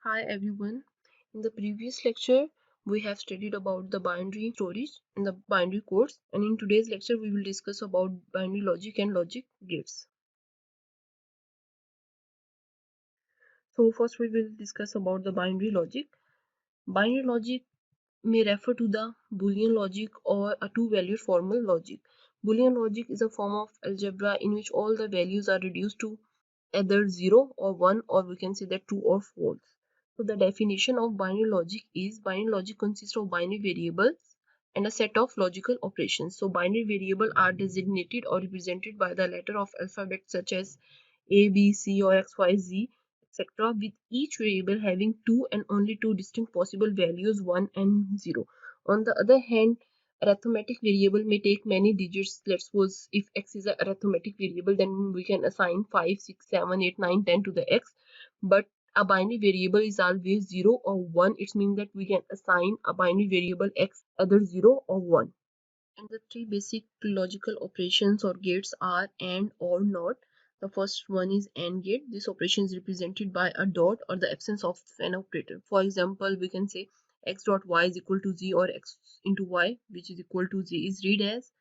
Hi everyone. In the previous lecture, we have studied about the binary storage and the binary codes, and in today's lecture, we will discuss about binary logic and logic gates. So first, we will discuss about the binary logic. Binary logic may refer to the Boolean logic or a two-valued formal logic. Boolean logic is a form of algebra in which all the values are reduced to either 0 or 1, or we can say that true or false. So the definition of binary logic is binary logic consists of binary variables and a set of logical operations. So binary variables are designated or represented by the letter of alphabet such as A, B, C or X, Y, Z, etc. with each variable having two and only two distinct possible values 1 and 0. On the other hand, arithmetic variable may take many digits. Let's suppose if x is an arithmetic variable, then we can assign 5, 6, 7, 8, 9, 10 to the x. But a binary variable is always 0 or 1. It means that we can assign a binary variable x either 0 or 1. And the three basic logical operations or gates are AND, OR, NOT. The first one is AND gate. This operation is represented by a dot or the absence of an operator. For example, we can say x dot y is equal to z, or x into y which is equal to z is read as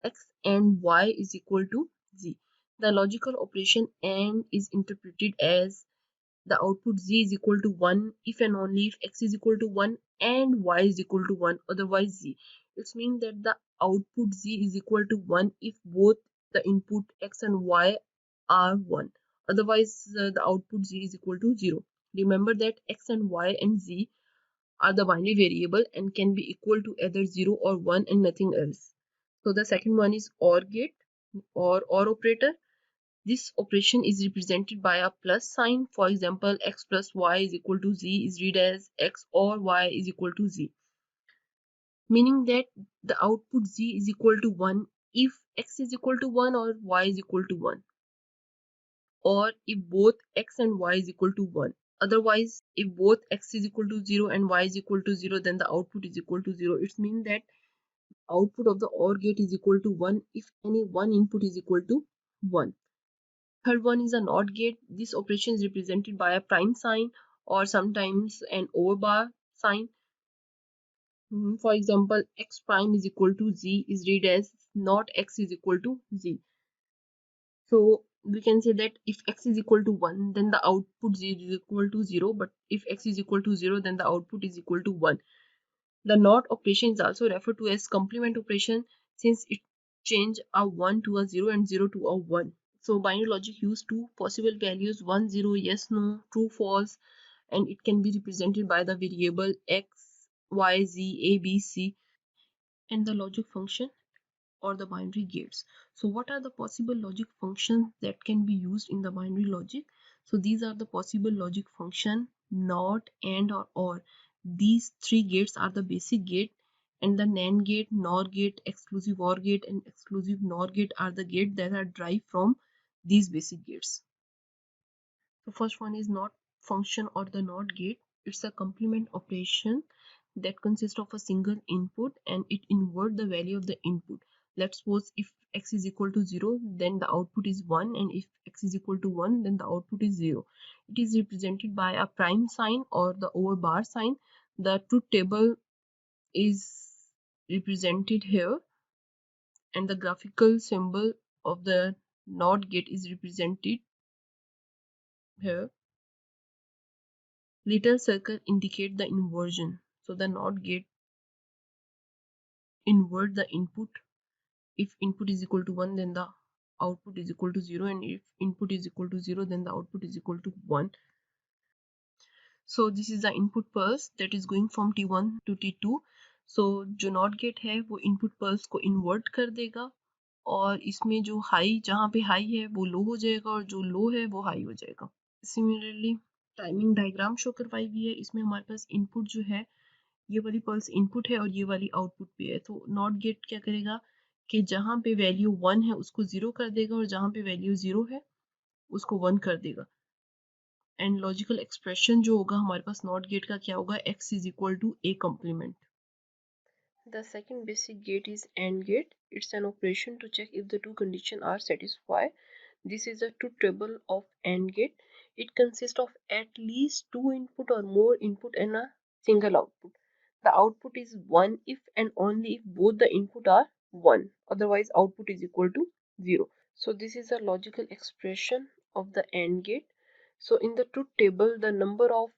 x and y is equal to z. The logical operation AND is interpreted as the output z is equal to 1 if and only if x is equal to 1 and y is equal to 1, otherwise z. It means that the output z is equal to 1 if both the input x and y are 1, otherwise the output z is equal to 0. Remember that x and y and z are the binary variable and can be equal to either 0 or 1 and nothing else. So the second one is OR gate or operator. This operation is represented by a plus sign. For example, x plus y is equal to z is read as x or y is equal to z, meaning that the output z is equal to 1 if x is equal to 1 or y is equal to 1, or if both x and y is equal to 1. Otherwise, if both x is equal to 0 and y is equal to 0, then the output is equal to 0. It means that output of the OR gate is equal to 1 if any one input is equal to 1. Third one is a NOT gate. This operation is represented by a prime sign or sometimes an overbar sign. For example, x prime is equal to z is read as not x is equal to z. So we can say that if x is equal to 1, then the output z is equal to 0. But if x is equal to 0, then the output is equal to 1. The NOT operation is also referred to as complement operation since it change a 1 to a 0 and 0 to a 1. So binary logic use two possible values 1, 0, yes, no, true, false, and it can be represented by the variable x, y, z, a, b, c, and the logic function or the binary gates. So what are the possible logic functions that can be used in the binary logic? So these are the possible logic function: not, and, or. These three gates are the basic gate, and the NAND gate, NOR gate, exclusive OR gate, and exclusive NOR gate are the gates that are derived from these basic gates. The first one is NOT function or the NOT gate. It's a complement operation that consists of a single input and it invert the value of the input. Let's suppose if x is equal to 0, then the output is 1, and if x is equal to 1, then the output is 0. It is represented by a prime sign or the over bar sign. The truth table is represented here, and the graphical symbol of the NOT gate is represented here. Little circle indicate the inversion. So the NOT gate invert the input. If input is equal to 1, then the output is equal to 0, and if input is equal to 0, then the output is equal to 1. So this is the input pulse that is going from T1 to T2. So जो not gate है वो input pulse को invert कर देगा, और इसमें जो high, जहाँ पे हाई है वो लो हो जाएगा और जो लो है वो हाई हो जाएगा. सिमिलरली टाइमिंग डायग्राम शो करवाई हुई है. इसमें हमारे पास इनपुट जो है, ये वाली पल्स इनपुट है और ये वाली आउटपुट भी है. तो नॉट गेट क्या करेगा कि जहाँ पे वैल्यू 1 है उसको 0 कर देगा और जहाँ पे वैल्यू 0 है उसको 1 कर देगा. एंड लॉजिकल एक्सप्रेशन जो होगा हमारे पास नॉट गेट का क्या होगा, x is equal to a complement. The second basic gate is AND gate. It's an operation to check if the two conditions are satisfied. This is a truth table of AND gate. It consists of at least two input or more input and a single output. The output is 1 if and only if both the input are 1. Otherwise, output is equal to 0. So this is a logical expression of the AND gate. So in the truth table, the number of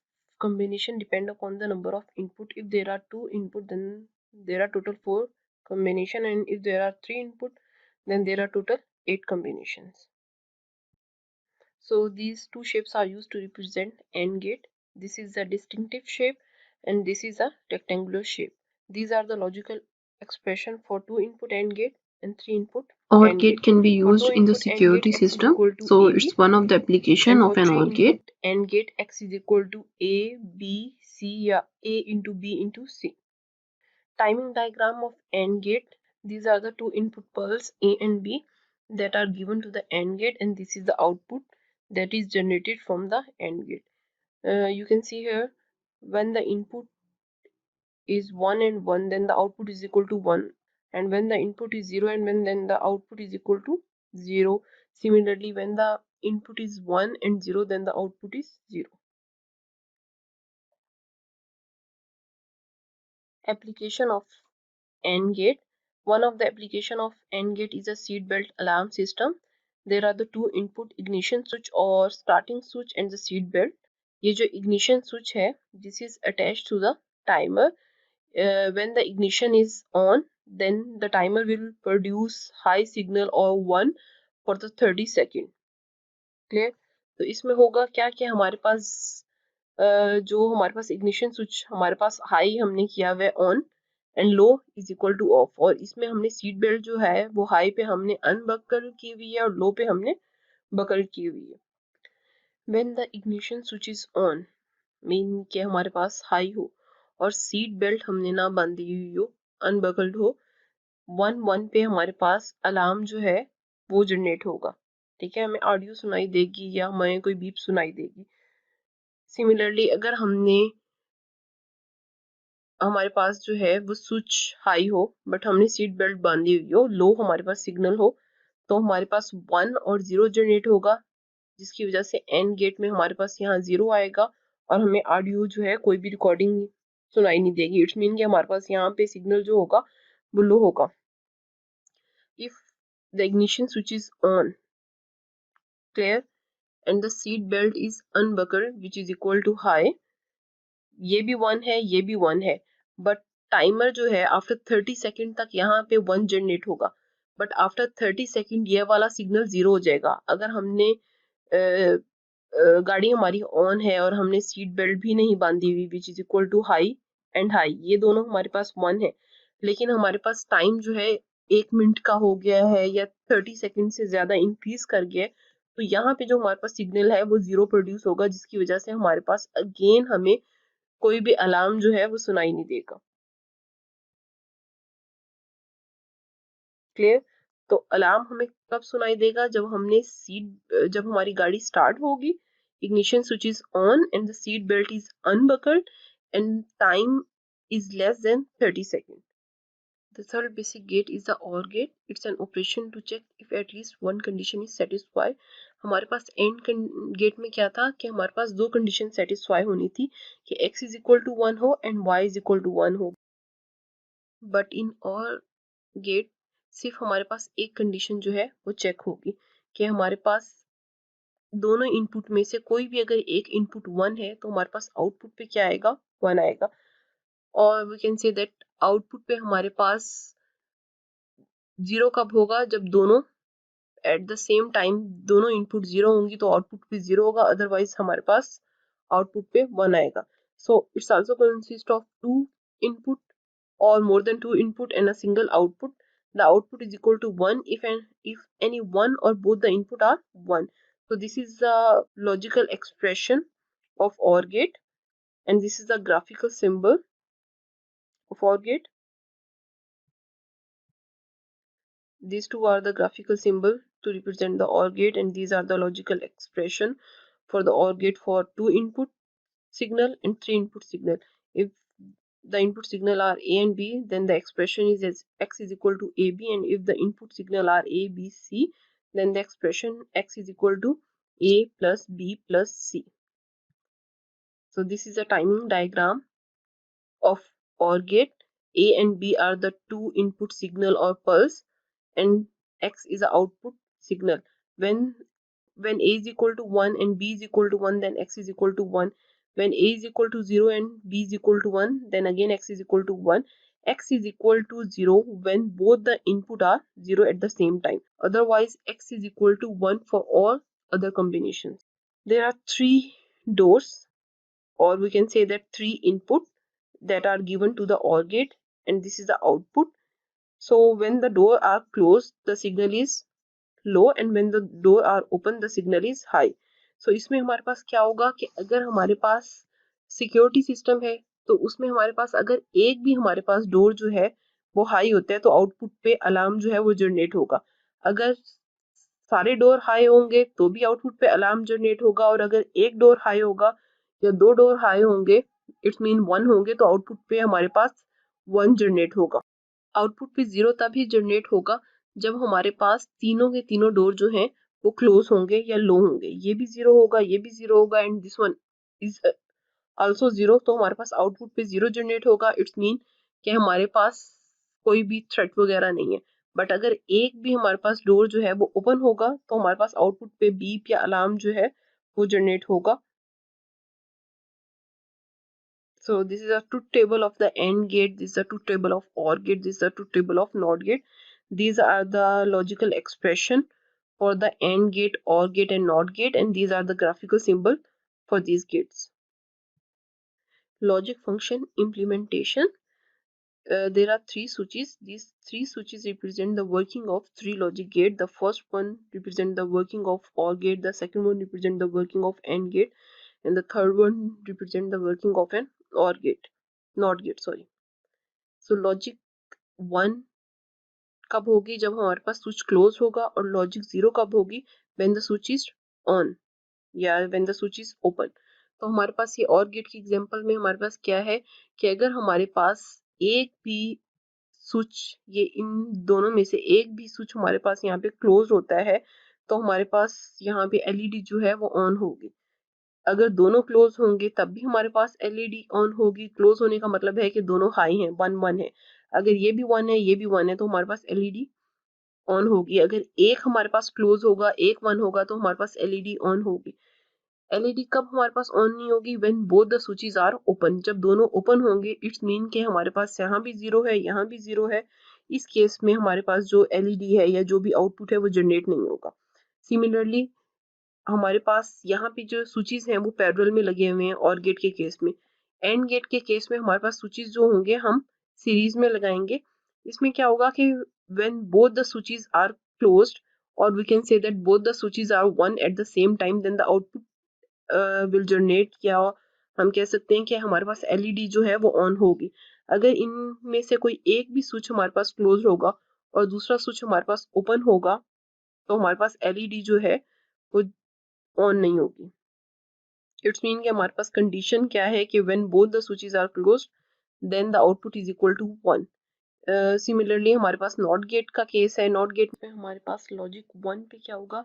combination depend upon the number of input. If there are two input, then there are total 4 combination, and if there are 3 input, then there are total 8 combinations. So these two shapes are used to represent AND gate. This is a distinctive shape and this is a rectangular shape. These are the logical expression for 2 input AND gate and 3 input OR AND gate gate. can be For used 2 in the input AND gate, security X is system. equal to So AB, it's one of the application and of for an 3 OR gate. input AND gate, X is equal to A, B, C, या A into B into C. Timing diagram of AND gate. These are the two input pulse A and B that are given to the AND gate, and this is the output that is generated from the AND gate. You can see here, when the input is 1 and 1, then the output is equal to 1, and when the input is 0 and then the output is equal to 0. Similarly, when the input is 1 and 0, then the output is 0. Application of AND gate. One of the application of AND gate is a seat belt alarm system. There are the two input ignition switch or starting switch and the seat belt. ये जो ignition switch है, this is attached to the timer. When the ignition is on, then the timer will produce high signal or 1 for the 30 second. Clear? तो इसमें होगा क्या कि हमारे पास जो हमारे पास इग्निशन स्विच हमारे पास हाई हमने किया हुआ है on and low is equal two of, और इसमें हमने सीट बेल्ट जो है वो हाई पे हमने अनबकल की हुई है और लो पे हमने बकल की हुई है. When the ignition switch is on mean कि हमारे पास हाई हो और सीट बेल्ट हमने ना बांधी हुई हो, अनबकल्ड हो, 1 पे हमारे पास अलार्म जो है वो जनरेट होगा. ठीक है, हमें ऑडियो सुनाई देगी या हमें कोई बीप सुनाई देगी. सिमिलरली अगर हमारे पास जो है वो स्विच हाई हो बट हमने सीट बेल्ट बांधी हुई हो, लो हमारे पास सिग्नल हो, तो हमारे पास 1 और 0 जनरेट होगा, जिसकी वजह से एंड गेट में हमारे पास यहाँ 0 आएगा और हमें ऑडियो जो है कोई भी रिकॉर्डिंग सुनाई नहीं देगी. इट्स मीन कि हमारे पास यहाँ पे सिग्नल जो होगा वो लो होगा. If the ignition switch is on, clear, and the seat belt is unbuckled which is equal to high, ये भी 1 है, ये भी 1 है, बट टाइमर जो है आफ्टर 30 सेकेंड तक यहाँ पे 1 जनरेट होगा, बट आफ्टर 30 सेकेंड ये वाला सिग्नल 0 हो जाएगा. अगर हमने गाड़ी हमारी ऑन है और हमने सीट बेल्ट भी नहीं बांधी हुई which is equal to high and high, ये दोनों हमारे पास 1 है, लेकिन हमारे पास टाइम जो है 1 मिनट का हो गया है या 30 सेकेंड से ज्यादा इंक्रीज कर गया है, तो यहाँ पे जो हमारे पास सिग्नल है वो 0 प्रोड्यूस होगा, जिसकी वजह से हमारे पास अगेन हमें कोई भी अलार्म जो है वो सुनाई नहीं देगा. क्लियर? तो अलार्म हमें कब सुनाई देगा? जब हमारी गाड़ी स्टार्ट होगी, ignition switch is on and the seat belt is unbuckled and time is less than 30 seconds. The third basic gate is the OR gate. It's an operation to check if at least one condition is satisfied. हमारे पास and gate में क्या था कि हमारे पास दो condition satisfy होनी थी कि x इज इक्वल टू 1 हो and y is equal to 1 हो, बट इन OR गेट सिर्फ हमारे पास एक कंडीशन जो है वो चेक होगी कि हमारे पास दोनों इनपुट में से कोई भी अगर एक इनपुट 1 है तो हमारे पास आउटपुट पे क्या आएगा? 1 आएगा. और we can say that output पे हमारे पास 0 कब होगा? जब दोनों एट द सेम टाइम दोनों इनपुट 0 होंगी तो आउटपुट भी 0 होगा, अदरवाइज हमारे पास आउटपुट पे 1 आएगा. So it's also consist of 2 input or more than 2 input and a single output. The output is equal to 1 if any one or both the input are 1. So this is the logical expression of OR gate, and this is the graphical symbol of OR gate. These two are the graphical symbol to represent the OR gate, and these are the logical expression for the OR gate for 2 input signal and 3 input signal. If the input signal are A and B, then the expression is as x is equal to AB, and if the input signal are A, B, C, then the expression x is equal to A plus B plus C. So this is a timing diagram of OR gate. A and B are the two input signal or pulse, and X is the output signal. When A is equal to 1 and B is equal to 1, then X is equal to 1. When A is equal to 0 and B is equal to 1, then again X is equal to 1. X is equal to 0 when both the input are 0 at the same time. Otherwise, X is equal to 1 for all other combinations. There are three doors, or we can say that three input that are given to the OR gate, and this is the output. So when the door are closed, the signal is low and when the door are open the signal is high. So इसमें हमारे पास क्या होगा कि अगर हमारे पास security system है तो उसमें हमारे पास अगर एक भी हमारे पास डोर जो है वो हाई होता है तो आउटपुट पे अलार्म जो है वो जनरेट होगा. अगर सारे डोर हाई होंगे तो भी आउटपुट पे अलार्म जनरेट होगा, और अगर एक डोर हाई होगा या दो डोर हाई होंगे, इट्स मीन 1 होंगे, तो आउटपुट पे हमारे पास 1 जनरेट होगा. आउटपुट पे 0 तभी जनरेट होगा जब हमारे पास तीनों के तीनों डोर जो हैं वो क्लोज होंगे या लो होंगे. ये भी 0 होगा, ये भी 0 होगा, and this one is also 0. तो हमारे पास आउटपुट पे 0 जनरेट होगा. इट्स मीन कि हमारे पास कोई भी थ्रेट वगैरह नहीं है. बट अगर एक भी हमारे पास डोर जो है वो ओपन होगा तो हमारे पास आउटपुट पे बीप या अलार्म जो है वो जनरेट होगा. So this is a truth table of the AND gate, this is a truth table of OR gate, this is a truth table of NOT gate. These are the logical expression for the AND gate, OR gate and NOT gate, and these are the graphical symbol for these gates. Logic function implementation. There are three switches. These three switches represent the working of three logic gate. The first one represent the working of OR gate, the second one represent the working of AND gate, and the third one represent the working of an OR gate, NOT gate, sorry. So logic 1 कब होगी? जब हमारे पास switch close होगा. और logic 0 कब होगी? When the switch is on या when the switch is open. तो हमारे पास ये OR गेट की एग्जांपल में हमारे पास क्या है कि अगर हमारे पास एक भी स्विच, ये इन दोनों में से एक भी स्विच हमारे पास यहाँ पे क्लोज होता है तो हमारे पास यहाँ पे LED जो है वो ऑन होगी. अगर दोनों क्लोज होंगे तब भी हमारे पास LED ऑन होगी. क्लोज होने का मतलब है कि दोनों हाई हैं, 1 1 है. अगर ये भी 1 है, ये भी 1 है, तो हमारे पास LED ऑन होगी. अगर एक हमारे पास क्लोज होगा, एक 1 होगा, तो हमारे पास LED ऑन होगी. LED कब हमारे पास ऑन नहीं होगी? When both the switches are open. जब दोनों ओपन होंगे, इट्स मीन कि हमारे पास यहाँ भी 0 है, यहाँ भी 0 है. इस केस में हमारे पास जो LED है या जो भी आउटपुट है वो जनरेट नहीं होगा. सिमिलरली हमारे पास यहाँ पे जो स्विचेस हैं वो पैरेलल में लगे हुए हैं OR गेट के केस में. एंड गेट के केस में हमारे पास स्विचेस जो होंगे हम सीरीज में लगाएंगे. इसमें क्या होगा कि when both the switches are closed, और we can say that both the switches are one at the same time, then the output will generate. या हम कह सकते हैं कि हमारे पास LED जो है वो ऑन होगी. अगर इनमें से कोई एक भी स्विच हमारे पास क्लोज होगा और दूसरा स्विच हमारे पास ओपन होगा तो हमारे पास LED जो है वो ऑन नहीं होगी. इट्स मीन कि हमारे पास कंडीशन क्या है कि when both the switches are closed then the output is equal to 1. Similarly हमारे पास नॉट गेट का केस है. नॉट गेट में हमारे पास लॉजिक 1 पे क्या होगा?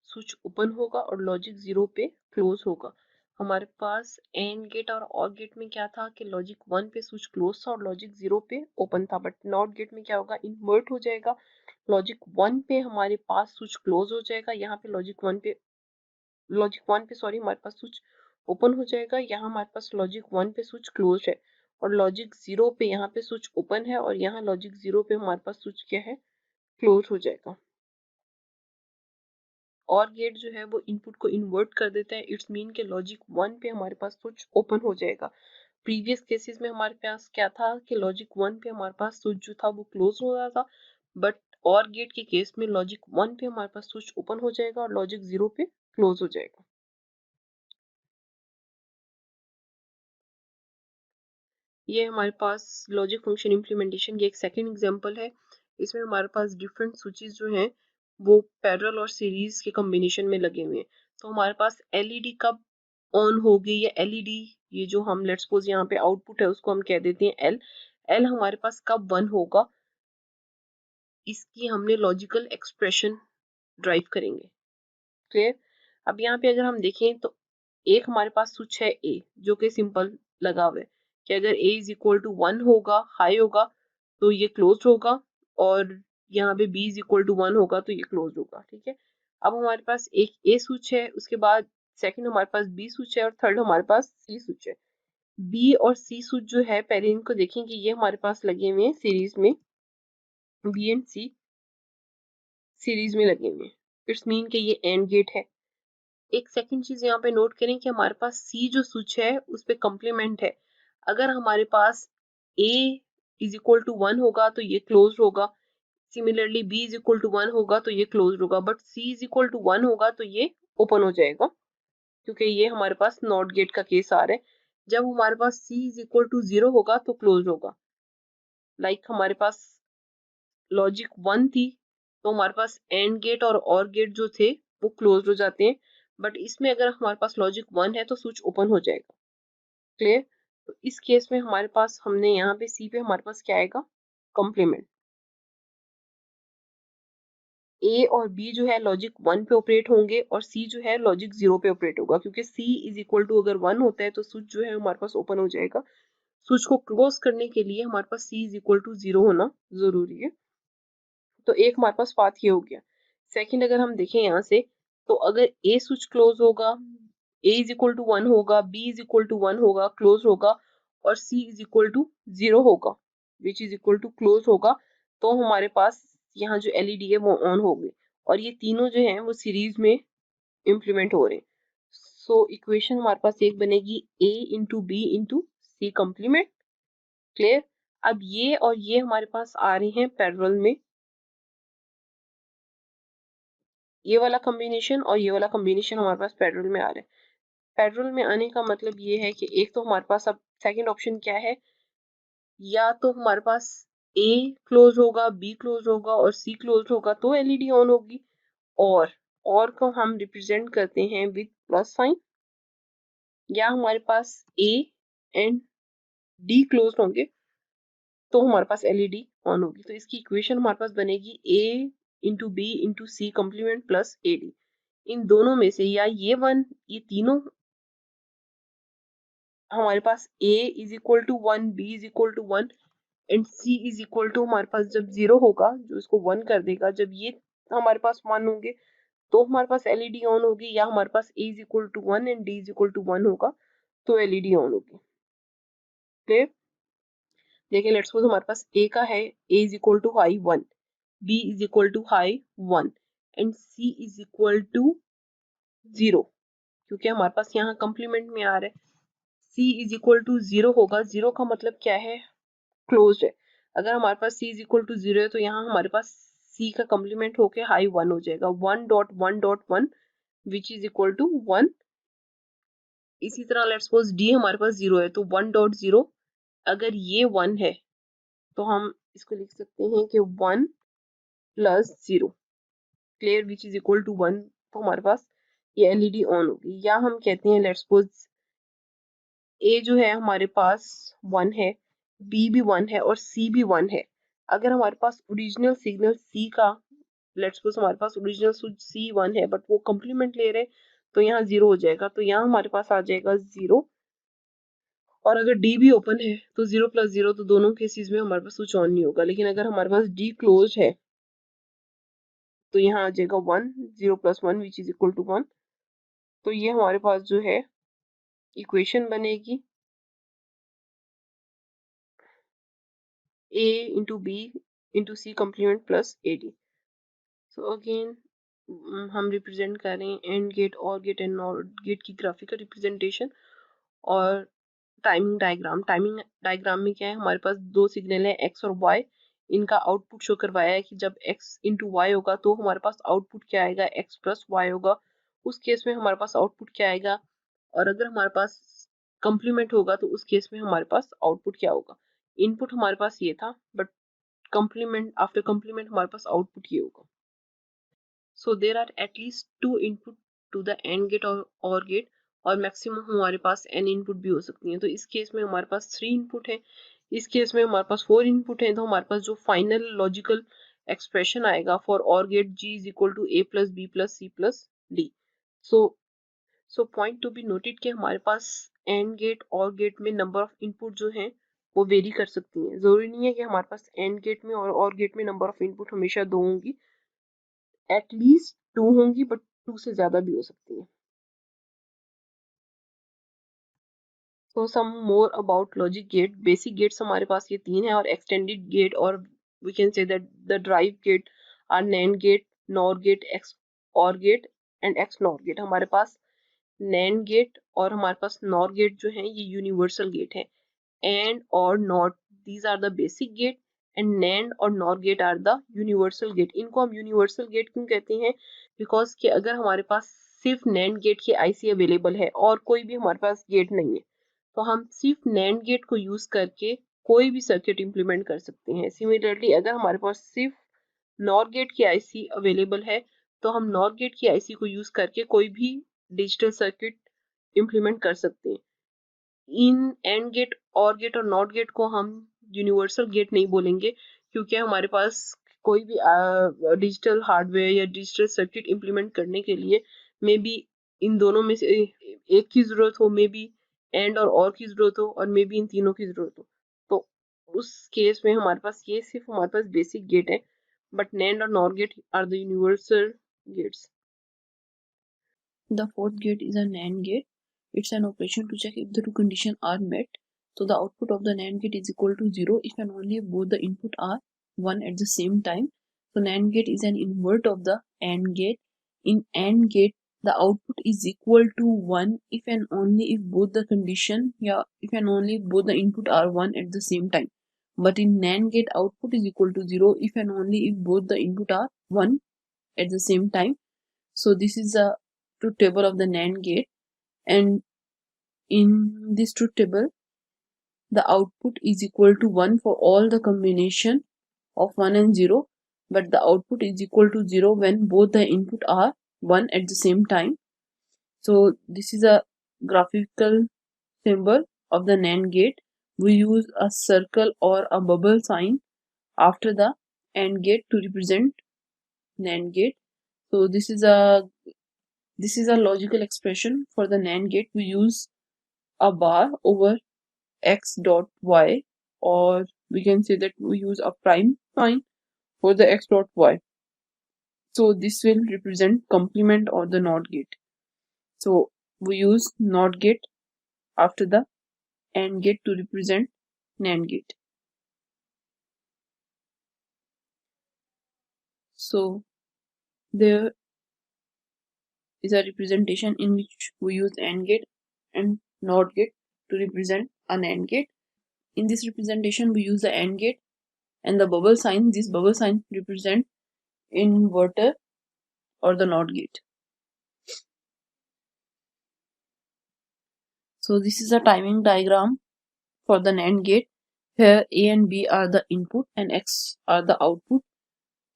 स्विच ओपन होगा और लॉजिक 0 पे क्लोज होगा. हमारे पास एंड गेट और OR गेट में क्या था कि लॉजिक 1 पे स्विच क्लोज था और लॉजिक 0 पे ओपन था. बट नॉट गेट में क्या होगा? इन्वर्ट हो जाएगा. लॉजिक 1 पे हमारे पास स्विच क्लोज हो जाएगा, यहाँ पे लॉजिक 1 पे सॉरी हमारे पास स्विच ओपन हो जाएगा. यहाँ हमारे पास लॉजिक 1 पे स्विच क्लोज है और लॉजिक 0 पे यहाँ पे स्विच ओपन है और यहाँ लॉजिक 0 पे हमारे पास स्विच क्या है? क्लोज हो जाएगा. और गेट जो है वो इनपुट को इन्वर्ट कर देता है. इट्स मीन के लॉजिक 1 पे हमारे पास स्विच ओपन हो जाएगा. प्रीवियस केसेस में हमारे पास क्या था कि लॉजिक 1 पे हमारे पास स्विच जो था वो क्लोज हो रहा था, बट और गेट के केस में लॉजिक 1 पे हमारे पास स्विच ओपन हो जाएगा और लॉजिक 0 पे क्लोज हो जाएगा. ये हमारे पास लॉजिक फंक्शन इम्प्लीमेंटेशन की एक सेकेंड एग्जांपल है. इसमें हमारे पास डिफरेंट स्विचेस जो हैं वो पैरेलल और सीरीज के कॉम्बिनेशन में लगे हुए हैं. तो हमारे पास LED कब ऑन होगी या LED, ये जो हम लेट्स सपोज यहाँ पे आउटपुट है उसको हम कह देते हैं L हमारे पास कब 1 होगा, इसकी हमने लॉजिकल एक्सप्रेशन ड्राइव करेंगे. क्लियर? अब यहाँ पे अगर हम देखें तो एक हमारे पास स्विच है ए जो कि सिंपल लगा हुआ है कि अगर ए इज इक्वल टू 1 होगा, हाई होगा, तो ये क्लोज होगा, और यहाँ पे बी इज इक्वल टू 1 होगा तो ये क्लोज होगा। ठीक है, अब हमारे पास एक ए स्विच है, उसके बाद सेकंड हमारे पास बी स्विच है, और थर्ड हमारे पास सी स्विच है। बी और सी स्विच जो है, पहले इनको देखें कि ये हमारे पास लगे हुए हैं सीरीज में, बी एंड सी सीरीज में लगे हुए हैं, इट्स मीन कि ये एंड गेट है। एक सेकंड चीज यहाँ पे नोट करें कि हमारे पास सी जो स्विच है उस पे कॉम्प्लीमेंट है। अगर हमारे पास ए इज इक्वल टू 1 होगा तो ये क्लोज होगा, similarly b is equal to 1 होगा तो ये क्लोज होगा, but c is equal to 1 होगा तो ये ओपन हो जाएगा, क्योंकि ये हमारे पास नॉट गेट का केस आ रहा है। जब हमारे पास सी इज इक्वल टू 0 होगा तो क्लोज होगा। लाइक हमारे पास लॉजिक 1 थी तो हमारे पास एंड गेट और गेट जो थे वो क्लोज हो जाते हैं, बट इसमें अगर हमारे पास लॉजिक 1 है तो स्विच ओपन हो जाएगा। क्लियर? तो इस केस में हमारे पास, हमने यहाँ पे सी पे हमारे पास क्या आएगा, कॉम्प्लीमेंट। ए और बी जो है लॉजिक 1 पे ऑपरेट होंगे और सी जो है लॉजिक 0 पे ऑपरेट होगा, क्योंकि सी इज इक्वल टू अगर 1 होता है तो स्विच जो है हमारे पास ओपन हो जाएगा। स्विच को क्लोज करने के लिए हमारे पास सी इज इक्वल टू 0 होना जरूरी है। तो एक हमारे पास पाथ ये हो गया। सेकंड अगर हम देखें यहाँ से, तो अगर ए स्विच क्लोज होगा, ए इज इक्वल टू 1 होगा, बी इज इक्वल टू 1 होगा, क्लोज होगा, और सी इज इक्वल टू 0 होगा, which is equal to close होगा, तो हमारे पास यहाँ जो एलईडी है वो ऑन होगी, और ये तीनों जो हैं वो सीरीज में इम्प्लीमेंट हो रहे हैं। सो इक्वेशन हमारे पास एक बनेगी A into B into C complement. Clear? अब ये और ये हमारे पास आ रहे हैं पैरेलल में, ये वाला कॉम्बिनेशन और ये वाला कॉम्बिनेशन हमारे पास पैरेलल में आ रहा है। पैरेलल में आने का मतलब ये है कि एक तो हमारे पास अब सेकंड ऑप्शन क्या है, या तो हमारे पास ए क्लोज होगा, बी क्लोज होगा और सी क्लोज होगा तो एलईडी ऑन होगी, और को हम रिप्रेजेंट करते हैं विद प्लस साइन, या हमारे पास ए एंड डी क्लोज होंगे तो हमारे पास एलईडी ऑन होगी। तो इसकी इक्वेशन हमारे पास बनेगी A into B into C complement plus A D. इन दोनों में से, या ये तीनों हमारे पास a is equal to 1, b is equal to 1 and c is equal to, हमारे पास जब 0 होगा जो इसको 1 कर देगा, जब ये हमारे पास 1 होंगे तो हमारे पास एलईडी ऑन होगी, या हमारे पास a is equal to 1 and d is equal to 1 होगा तो एलईडी ऑन होगी। क्लियर? देखिए, लेट्स सपोज हमारे पास a का है, a is equal to high 1, b is equal to high 1 and c is equal to 0, क्योंकि हमारे पास यहाँ कम्प्लीमेंट में आ रहा है। c इज इक्वल टू 0 होगा, 0 का मतलब क्या है, क्लोज्ड है। अगर हमारे पास c इज इक्वल टू 0 है तो यहाँ हमारे पास c का कम्प्लीमेंट होके हाई 1 हो जाएगा, 1.1.1 विच इज इक्वल टू 1। इसी तरह लेट्स सपोज d हमारे पास 0 है तो 1.0, अगर ये 1 है तो हम इसको लिख सकते हैं कि 1 plus 0, clear, which is equal to 1, तो हमारे पास ये एलईडी ऑन होगी। या हम कहते हैं लेट्स सपोज ए जो है हमारे पास 1 है, बी भी 1 है और सी भी 1 है। अगर हमारे पास ओरिजिनल सिग्नल सी का, लेट्स सपोज हमारे पास ओरिजिनल स्विच सी 1 है बट वो कम्प्लीमेंट ले रहे तो यहाँ 0 हो जाएगा, तो यहाँ हमारे पास आ जाएगा 0, और अगर डी भी ओपन है तो 0 प्लस 0, तो दोनों केसेस में हमारे पास स्विच ऑन नहीं होगा। लेकिन अगर हमारे पास डी क्लोज है तो यहाँ आ जाएगा 1, 0 plus 1 which is equal to 1। तो ये हमारे पास जो है इक्वेशन बनेगी a into B into C complement plus A d. So again हम रिप्रेजेंट कर रहे हैं एंड गेट, और गेट एंड नॉट गेट की ग्राफिकल रिप्रेजेंटेशन और टाइमिंग डायग्राम। टाइमिंग डायग्राम में क्या है, हमारे पास दो सिग्नल है x और y, इनका आउटपुट शो करवाया है कि जब x इंटू वाई होगा तो हमारे पास आउटपुट क्या आएगा, x प्लस वाई होगा। उस केस में हमारे पास आउटपुट क्या आएगा, और अगर हमारे पास कम्प्लीमेंट होगा तो उस केस में हमारे पास आउटपुट क्या होगा। इनपुट हमारे पास ये था, बट कम्प्लीमेंट, आफ्टर कम्प्लीमेंट हमारे पास आउटपुट ये होगा। So there are at least 2 input to the AND gate और गेट, और मैक्सिमम हमारे पास n इनपुट भी हो सकती हैं। तो इस केस में हमारे पास 3 इनपुट है, इस केस में हमारे पास 4 इनपुट है, तो हमारे पास जो फाइनल लॉजिकल एक्सप्रेशन आएगा for or gate g is equal to a plus b plus c plus d. So point to be noted कि हमारे पास एंड गेट और गेट में नंबर ऑफ इनपुट जो हैं वो वेरी कर सकती हैं। ज़रूरी नहीं है कि हमारे पास एंड गेट में और गेट में नंबर ऑफ इनपुट हमेशा 2 होंगी, एटलीस्ट 2 होंगी, बट 2 से ज़्यादा भी हो सकती हैं। So some more about logic gate. Basic gates हमारे पास ये 3 हैं और एक्सटेंडेड गेट और we can say that the derived gate are NAND gate, NOR gate, X OR gate and X NOR gate. हमारे पास नैंड गेट और हमारे पास नॉर गेट जो है ये यूनिवर्सल गेट है। AND OR NOT, these are the basic gate and NAND और NOR gate are the universal gate. इनको हम यूनिवर्सल गेट क्यों कहते हैं? बिकॉज कि अगर हमारे पास सिर्फ नैंड गेट की आईसी अवेलेबल है और कोई भी हमारे पास गेट नहीं है, तो हम सिर्फ नैंड गेट को यूज करके कोई भी सर्किट इंप्लीमेंट कर सकते हैं। सिमिलरली अगर हमारे पास सिर्फ नॉर गेट की आईसी अवेलेबल है, तो हम नॉर गेट की आईसी को यूज करके कोई भी डिजिटल सर्किट इंप्लीमेंट कर सकते हैं। इन एंड गेट और गेट और नॉट गेट को हम यूनिवर्सल गेट नहीं बोलेंगे, क्योंकि हमारे पास कोई भी डिजिटल हार्डवेयर या डिजिटल सर्किट इंप्लीमेंट करने के लिए मे बी इन दोनों में से एक की जरूरत हो, मे बी एंड और की जरूरत हो, और मे बी इन तीनों की जरूरत हो। तो उस केस में हमारे पास ये सिर्फ हमारे पास बेसिक गेट है, but NAND or NOR gate are the universal gates. The fourth gate is a NAND gate. It's an operation to check if the two conditions are met. So the output of the NAND gate is equal to 0 if and only if both the input are 1 at the same time. So NAND gate is an invert of the AND gate. In AND gate, the output is equal to 1 if and only if both the condition, if and only if both the input are 1 at the same time. But in NAND gate, output is equal to 0 if and only if both the input are 1 at the same time. So this is a truth table of the NAND gate, and in this truth table the output is equal to 1 for all the combination of 1 and 0, but the output is equal to 0 when both the input are 1 at the same time. So this is a graphical symbol of the NAND gate. We use a circle or a bubble sign after the AND gate to represent NAND gate. So this is a logical expression for the NAND gate. We use a bar over x dot y, or we can say that we use a prime sign for the x dot y. So this will represent complement or the NOT gate. So we use NOT gate after the AND gate to represent NAND gate. So there is a representation in which we use AND gate and NOT gate to represent an AND gate. In this representation, we use the AND gate and the bubble sign. This bubble sign represent inverter or the NOT gate. So this is a timing diagram for the NAND gate. Here A and B are the input and X are the output.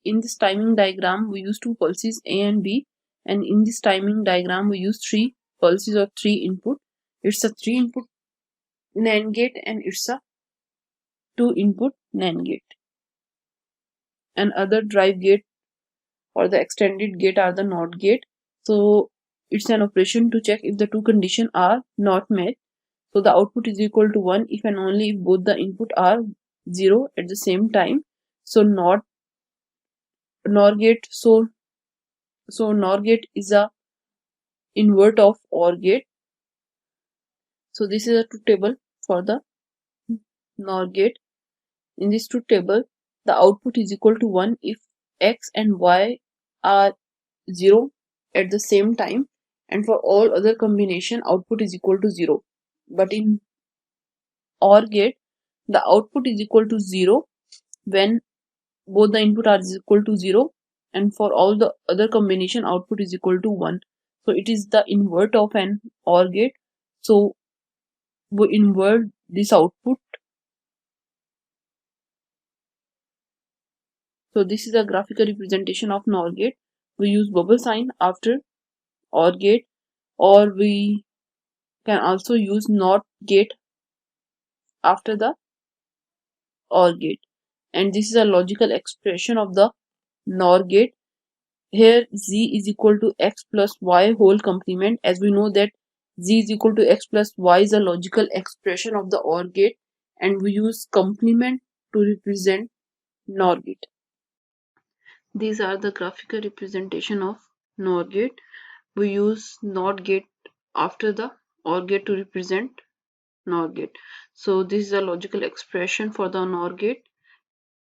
In this timing diagram, we use two pulses A and B, and in this timing diagram, we use three pulses or three input. It's a 3-input NAND gate and it's a 2-input NAND gate. And other drive gate or the extended gate are the NOT gate. So it's an operation to check if the two conditions are not met. So the output is equal to 1 if and only if both the input are 0 at the same time. So NOR gate. So NOR gate is a invert of OR gate. So this is a truth table for the NOR gate. In this truth table, the output is equal to 1 if X and Y are 0 at the same time, and for all other combination output is equal to 0. But in OR gate, the output is equal to 0 when both the input are equal to 0, and for all the other combination output is equal to 1. So it is the invert of an OR gate. So we invert this output. So this is a graphical representation of NOR gate. We use bubble sign after OR gate, or we can also use NOT gate after the OR gate. And this is a logical expression of the NOR gate. here z is equal to x plus y whole complement. As we know that z is equal to x plus y is a logical expression of the OR gate, and we use complement to represent NOR gate. These are the graphical representation of NOR gate. We use NOT gate after the OR gate to represent NOR gate. So this is a logical expression for the NOR gate.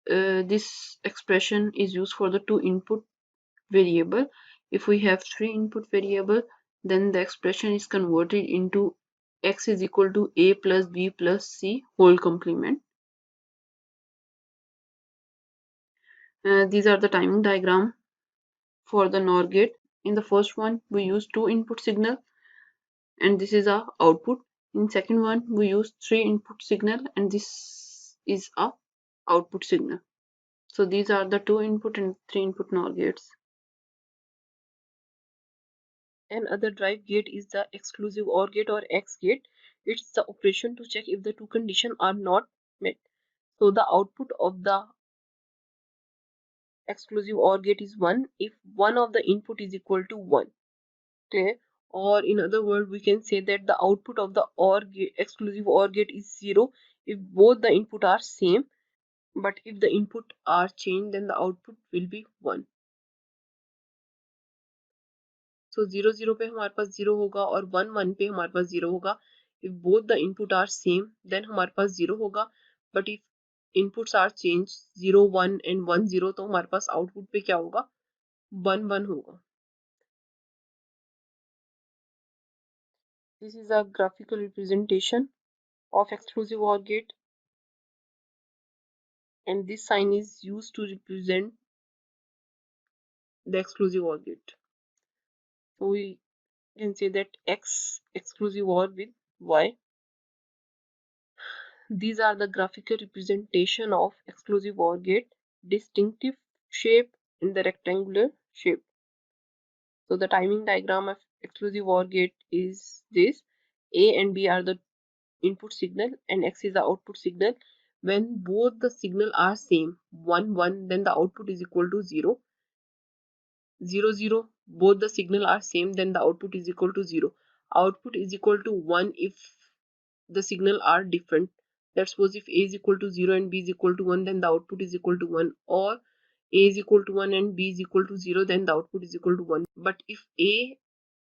This expression is used for the two input variable. If we have three input variable, then the expression is converted into x is equal to a plus b plus c whole complement. These are the timing diagram for the NOR gate. In the first one, we use two input signal, and this is our output. In second one, we use three input signal, and this is our output signal. So these are the two input and three input NOR gates. Another drive gate is the exclusive OR gate or X gate. It's the operation to check if the two conditions are not met. So the output of the exclusive OR gate is 1 if one of the input is equal to 1. Okay? Or in other words, we can say that the output of the OR gate, exclusive OR gate is 0 if both the input are same, but if the input are changed, then the output will be 1. So 0 0 पे हमारे पास 0 होगा और 1 1 पे हमारे पास 0 होगा. If both the input are same, then हमारे पास 0 होगा. But if inputs are changed 0 1 and 1 0, तो हमारे पास output पे क्या होगा? 1 1 होगा. This is a graphical representation of exclusive OR gate, and this sign is used to represent the exclusive OR gate. So we can say that X exclusive OR with Y. These are the graphical representation of exclusive OR gate, distinctive shape in the rectangular shape. So the timing diagram of exclusive OR gate is this. A and B are the input signal and X is the output signal. When both the signal are same, 1 1, then the output is equal to 0. 0 0, both the signal are same, then the output is equal to 0. Output is equal to 1 if the signal are different. Let's suppose if A is equal to 0 and B is equal to 1, then the output is equal to 1, or A is equal to 1 and B is equal to 0, then the output is equal to 1. But if A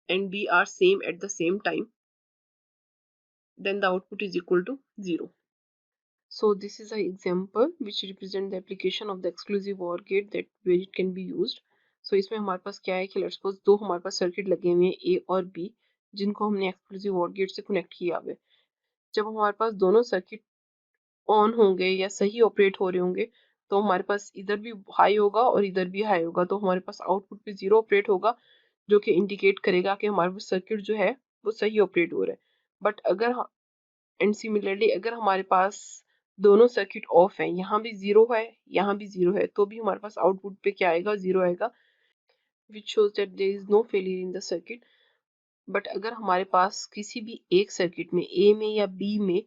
and B are same at the same time, then the output is equal to 0. So this is an example which represent the application of the exclusive OR gate that where it can be used. So इसमें हमारे पास क्या है कि let's suppose दो हमारे पास circuit लगे हुए हैं A और B, जिनको हमने एक्सक्लूसिव OR गेट से कनेक्ट किया हुआ है. जब हमारे पास दोनों सर्किट ऑन होंगे या सही ऑपरेट हो रहे होंगे, तो हमारे पास इधर भी हाई होगा और इधर भी हाई होगा, तो हमारे पास आउटपुट पे 0 ऑपरेट होगा, जो कि इंडिकेट करेगा कि हमारे पास सर्किट जो है वो सही ऑपरेट हो रहा है. बट अगर एंड सिमिलरली अगर हमारे पास दोनों सर्किट ऑफ है, यहाँ भी 0 है यहाँ भी 0 है, तो भी हमारे पास आउटपुट पे क्या आएगा? 0 आएगा, which shows that there is no failure in the circuit. But अगर हमारे पास किसी भी एक सर्किट में ए में या बी में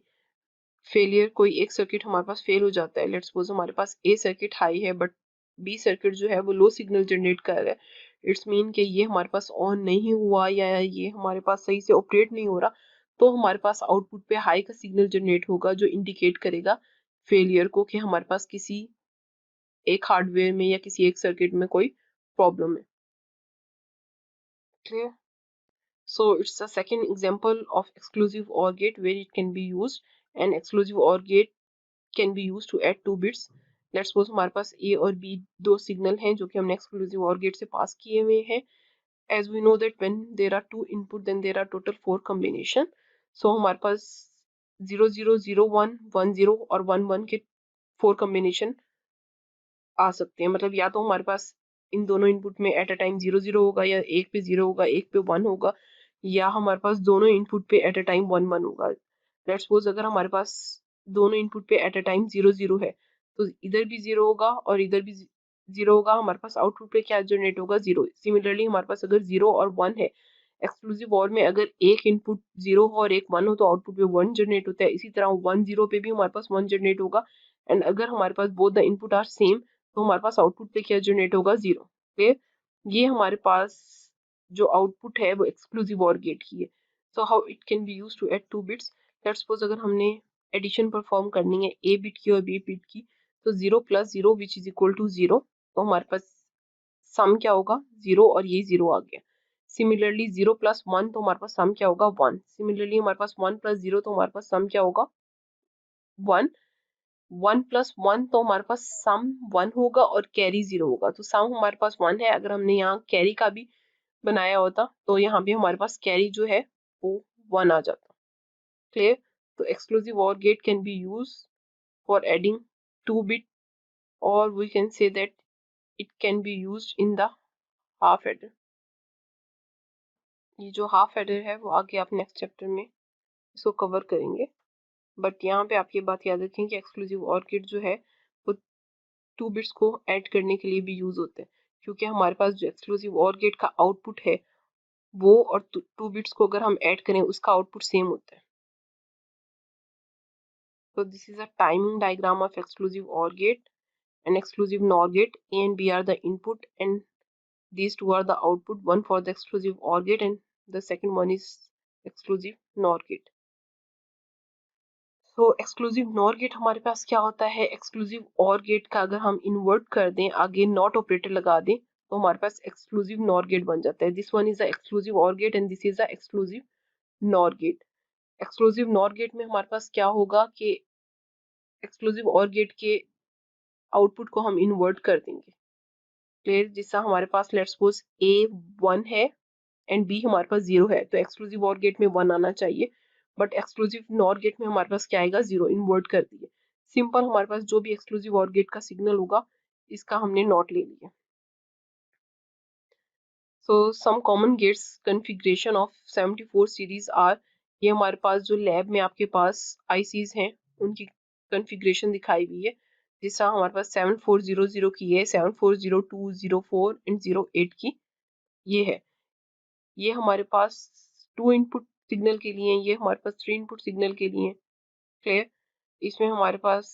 फेलियर, कोई एक सर्किट हमारे पास फेल हो जाता है, लेट्स सपोज हमारे पास ए सर्किट हाई है बट बी सर्किट जो है वो लो सिग्नल जनरेट कर रहा है, इट्स मीन कि ये हमारे पास ऑन नहीं हुआ या ये हमारे पास सही से ऑपरेट नहीं हो रहा, तो हमारे पास आउटपुट पे हाई का सिग्नल जनरेट होगा जो इंडिकेट करेगा फेलियर को कि हमारे पास किसी एक हार्डवेयर में या किसी एक सर्किट में कोई प्रॉब्लम है. Clear? So it's the second example of exclusive OR gate where it can be used, and exclusive OR gate can be used to add 2 bits. Let's suppose हमारे पास A और B दो signal हैं जो कि हमने exclusive OR gate से पास किए हुए हैं. As we know that when there are 2 input, then there are total 4 combination. So हमारे पास 0 0 0 1 1 0 और 1 1 के 4 combination आ सकते हैं. मतलब या तो हमारे पास इन दोनों इनपुट में एट अ टाइम 0 0 होगा, या एक पे 0 होगा एक पे 1 होगा, या हमारे पास दोनों इनपुट पे एट अ टाइम 1 1 होगा. लेट्स सपोज अगर हमारे पास दोनों इनपुट पे एट अ टाइम 0 0 है, तो इधर भी 0 होगा और इधर भी 0 होगा, हमारे पास आउटपुट पे क्या जनरेट होगा? 0. सिमिलरली हमारे पास अगर 0 और 1 है, एक्सक्लूसिव OR में अगर एक इनपुट 0 हो और एक 1 हो, तो आउटपुट पे 1 जनरेट होता है. इसी तरह 1 0 पे भी हमारे पास 1 जनरेट होगा, एंड अगर हमारे पास both the input are same, तो हमारे पास आउटपुट पे क्या जनरेट होगा? 0. ओके, ये हमारे पास जो आउटपुट है वो एक्सक्लूसिव और गेट की है। So how it can be use to add 2 bits. Let's suppose अगर हमने एडिशन परफॉर्म करनी है ए बिट की और बी बिट की, तो 0 + 0 विच इज इक्वल टू 0, तो हमारे पास सम क्या होगा 0 और ये 0 आ गया। सिमिलरली 0 + 1 तो हमारे पास सम क्या होगा 1। सिमिलरली हमारे पास 1 + 0 तो हमारे पास सम क्या होगा 1। 1 + 1 तो हमारे पास सम 1 होगा और कैरी 0 होगा, तो सम हमारे पास 1 है। अगर हमने यहाँ कैरी का भी बनाया होता तो यहाँ भी हमारे पास कैरी जो है वो 1 आ जाता। क्लियर। तो exclusive OR gate can be use for adding 2 bit, और we can say that it can be use in the half adder. ये जो हाफ एडर है वो आगे आप नेक्स्ट चैप्टर में इसको कवर करेंगे, बट यहाँ पे आप ये बात याद रखें कि एक्सक्लूसिव और गेट जो है वो 2 बिट्स को ऐड करने के लिए भी यूज होते हैं, क्योंकि हमारे पास जो एक्सक्लूसिव और गेट का आउटपुट है वो और 2 बिट्स को अगर हम ऐड करें उसका आउटपुट सेम होता है। So this is a timing diagram of exclusive OR gate and exclusive NOR gate. A and B are the input and these two are the output, one for the exclusive OR gate and the second one is exclusive NOR gate. So exclusive NOR gate हमारे पास क्या होता है, exclusive OR gate का अगर हम invert कर दें, आगे not operator लगा दें, तो हमारे पास exclusive NOR gate बन जाता है। This one is the exclusive OR gate and this is the exclusive NOR gate. Exclusive NOR gate में हमारे पास क्या होगा कि exclusive OR gate के आउटपुट को हम इन्वर्ट कर देंगे। क्लियर। जिससे हमारे पास लेट्स सपोज ए 1 है एंड बी हमारे पास 0 है, तो एक्सक्लूसिव और गेट में 1 आना चाहिए, बट एक्सक्लूसिव नॉर गेट में हमारे पास क्या आएगा 0, इन्वर्ट कर दिए। सिंपल हमारे पास जो भी एक्सक्लूसिव और गेट का सिग्नल होगा इसका हमने नॉट ले लिया। So some common gates configuration of 74 series are, ये हमारे पास जो लैब में आपके पास आईसीज हैं उनकी कॉन्फ़िगरेशन दिखाई हुई है। जिससे हमारे पास 7400 की है, 7402, 04 एंड 08 की ये है। ये हमारे पास 2 इनपुट सिग्नल के लिए, ये हमारे पास 3 इनपुट सिग्नल के लिए। क्लियर। इसमें हमारे पास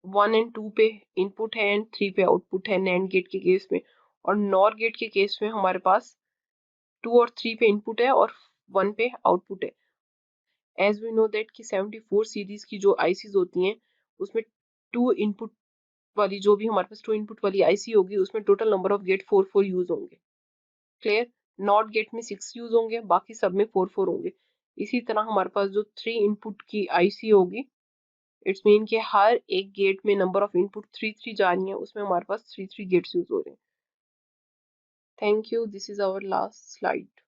1 एंड 2 पे इनपुट है एंड 3 पे आउटपुट है नैंड गेट के केस में, और नॉर गेट के केस में हमारे पास 2 और 3 पे इनपुट है और 1 पे आउटपुट है। एज वी नो दैट कि 74 सीरीज की जो आईसीज होती हैं उसमें 2 इनपुट वाली, जो भी हमारे पास 2 इनपुट वाली आईसी होगी उसमें total number of gate 4 use होंगे। क्लियर। नॉट गेट में 6 यूज होंगे, बाकी सब में 4 होंगे। इसी तरह हमारे पास जो 3 इनपुट की आईसी होगी, इट्स मीन कि हर एक गेट में नंबर ऑफ इनपुट 3 जा रही है, उसमें हमारे पास 3 गेट्स यूज हो रहे हैं। Thank you. This is our last slide.